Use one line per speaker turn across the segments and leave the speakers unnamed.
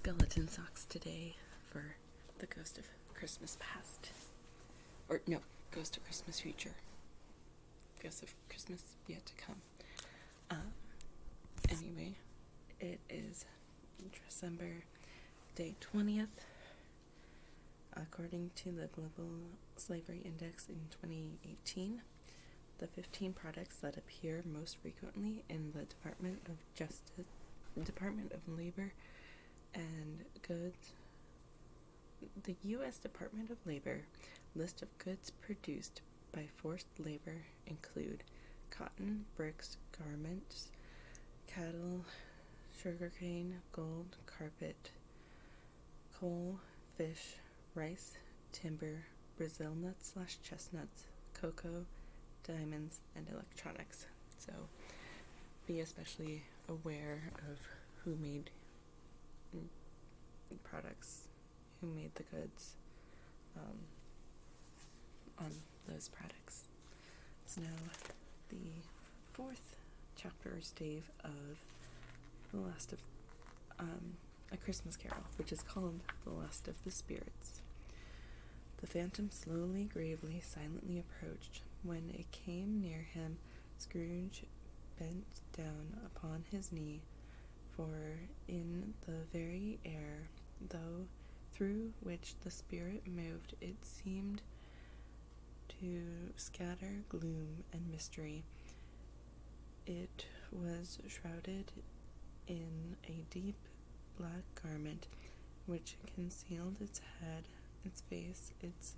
skeleton socks today for the Ghost of Christmas Past. Or, no, Ghost of Christmas Future. Ghost of Christmas Yet to Come. Anyway, it is Dressember, day 20th. According to the Global Slavery Index in 2018, the 15 products that appear most frequently in the Department of Labor and Goods, the U.S. Department of Labor list of goods produced by forced labor include cotton, bricks, garments, cattle, sugarcane, gold, carpet, coal, fish, rice, timber, Brazil nuts/chestnuts, cocoa, diamonds, and electronics. So be especially aware of who made products, who made the goods on those products. So now the fourth chapter or stave of the last of A Christmas Carol, which is called The Last of the Spirits. The phantom slowly, gravely, silently approached. When it came near him, Scrooge bent down upon his knee, for in the very air, through which the spirit moved, it seemed to scatter gloom and mystery. It was shrouded in a deep black garment which concealed its head, its face, its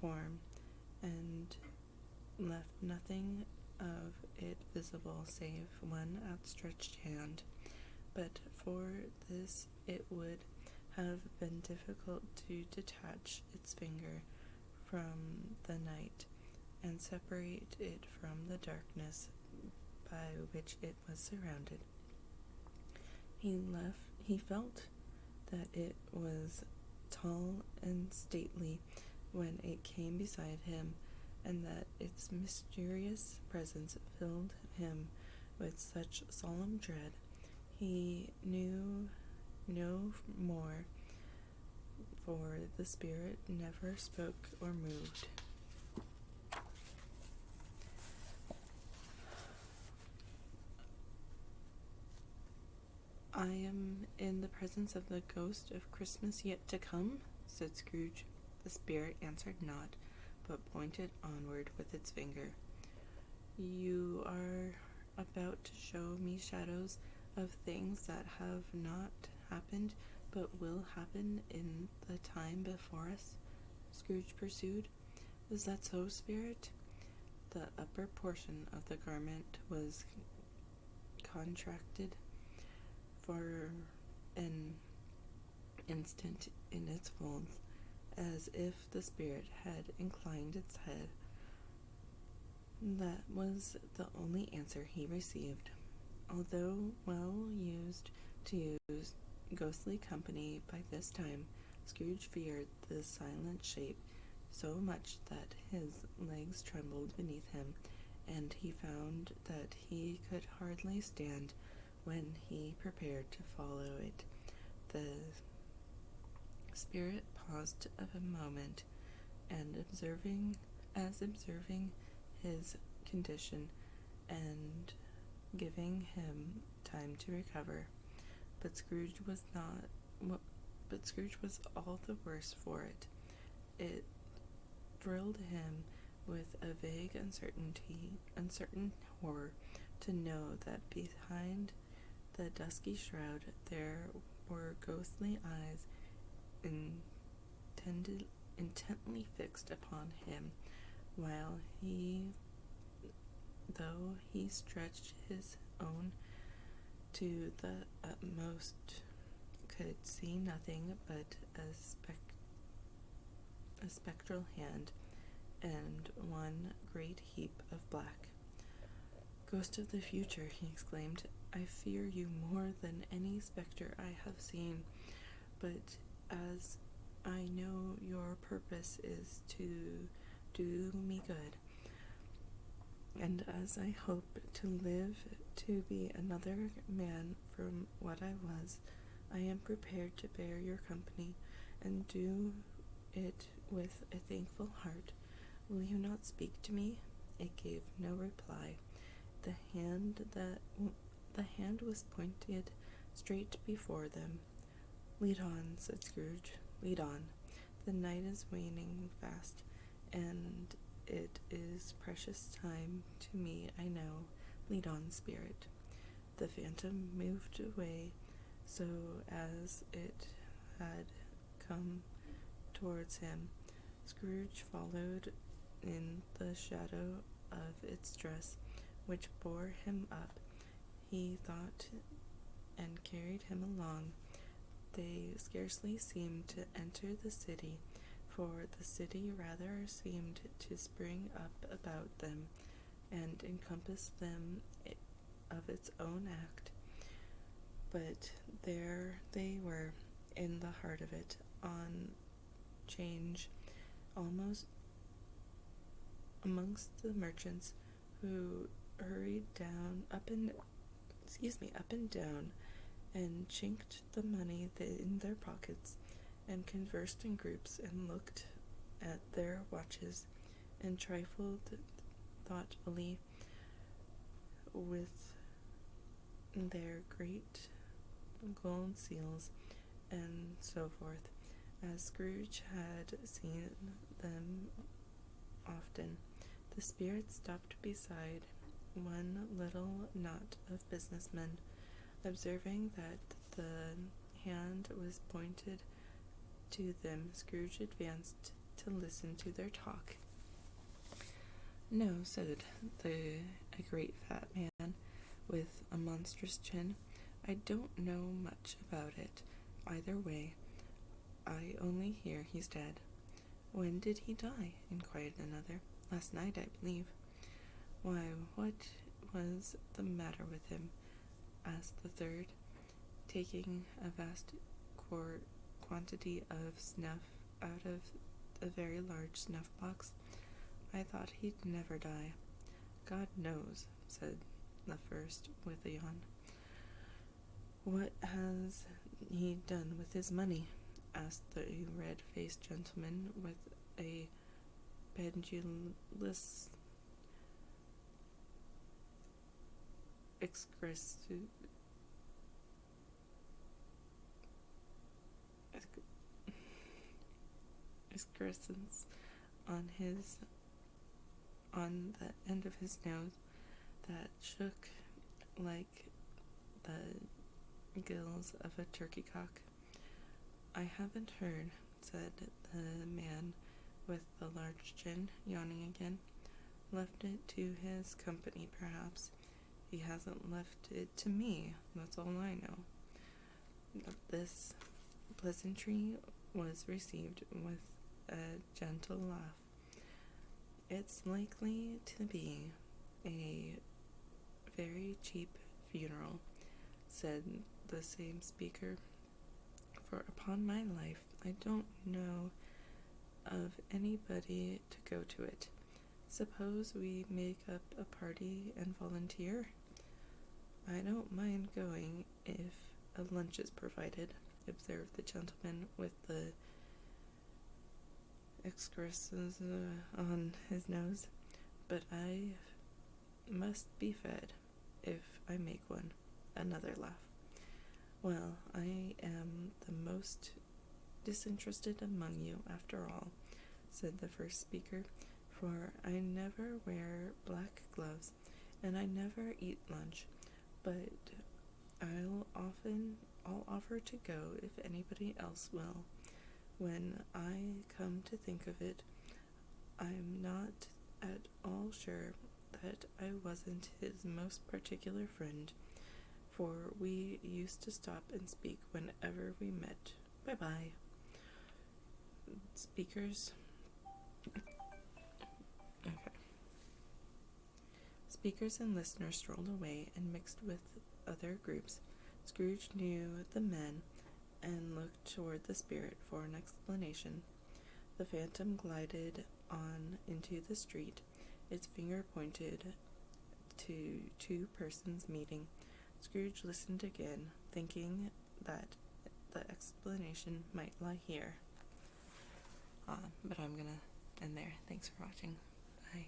form, and left nothing of it visible save one outstretched hand. But for this it would have been difficult to detach its finger from the night and separate it from the darkness by which it was surrounded. He felt that it was tall and stately when it came beside him, and that its mysterious presence filled him with such solemn dread. He knew no more, for the spirit never spoke or moved. "I am in the presence of the ghost of Christmas yet to come," said Scrooge. The spirit answered not, but pointed onward with its finger. "You are about to show me shadows of things that have not happened, but will happen in the time before us," Scrooge pursued. "Is that so, spirit?" The upper portion of the garment was contracted for an instant in its folds, as if the spirit had inclined its head. That was the only answer he received. Although well used to ghostly company by this time, Scrooge feared the silent shape so much that his legs trembled beneath him, and he found that he could hardly stand when he prepared to follow it. The spirit paused a moment, and observing his condition and giving him time to recover, but Scrooge was all the worse for it. It thrilled him with a vague uncertain horror to know that behind the dusky shroud there were ghostly eyes intently fixed upon him, while though he stretched his own to the utmost, could see nothing but a spectral hand and one great heap of black. "Ghost of the future," he exclaimed, "I fear you more than any spectre I have seen, but as I know your purpose is to do me good, and as I hope to live to be another man from what I was, I am prepared to bear your company and do it with a thankful heart. Will you not speak to me? It gave no reply. The hand was pointed straight before them. Lead on, said Scrooge. Lead on. The night is waning fast, and it is precious time to me, I know. Lead on, spirit. The phantom moved away so as it had come towards him. Scrooge followed in the shadow of its dress, which bore him up, he thought, and carried him along. They scarcely seemed to enter the city, for the city rather seemed to spring up about them and encompass them of its own act. But there they were, in the heart of it, on change, almost amongst the merchants who hurried up and down, and chinked the money in their pockets, and conversed in groups, and looked at their watches, and trifled thoughtfully with their great gold seals, and so forth, as Scrooge had seen them often. The spirit stopped beside one little knot of businessmen. Observing that the hand was pointed to them, Scrooge advanced to listen to their talk. No, said a great fat man with a monstrous chin. I don't know much about it either way. I only hear he's dead. When did he die? Inquired another. Last night, I believe. Why, what was the matter with him? Asked the third, taking a vast quantity of snuff out of a very large snuff box. I thought he'd never die. God knows, said the first with a yawn. What has he done with his money? Asked the red-faced gentleman with a pendulous excrescence on the end of his nose that shook like the gills of a turkey cock. I haven't heard, said the man with the large chin, yawning again. Left it to his company, perhaps. He hasn't left it to me, that's all I know. This pleasantry was received with a gentle laugh. It's likely to be a very cheap funeral, said the same speaker, for upon my life I don't know of anybody to go to it. Suppose we make up a party and volunteer? I don't mind going if a lunch is provided, observed the gentleman with the excrescence on his nose, but I must be fed if I make one. Another laugh. Well, I am the most disinterested among you, after all, said the first speaker, for I never wear black gloves, and I never eat lunch, but I'll offer to go if anybody else will. When I come to think of it, I'm not at all sure that I wasn't his most particular friend, for we used to stop and speak whenever we met. Bye-bye. Speakers and listeners strolled away and mixed with other groups. Scrooge knew the men and looked toward the spirit for an explanation. The phantom glided on into the street, its finger pointed to two persons meeting. Scrooge listened again, thinking that the explanation might lie here. But I'm gonna end there. Thanks for watching. Bye.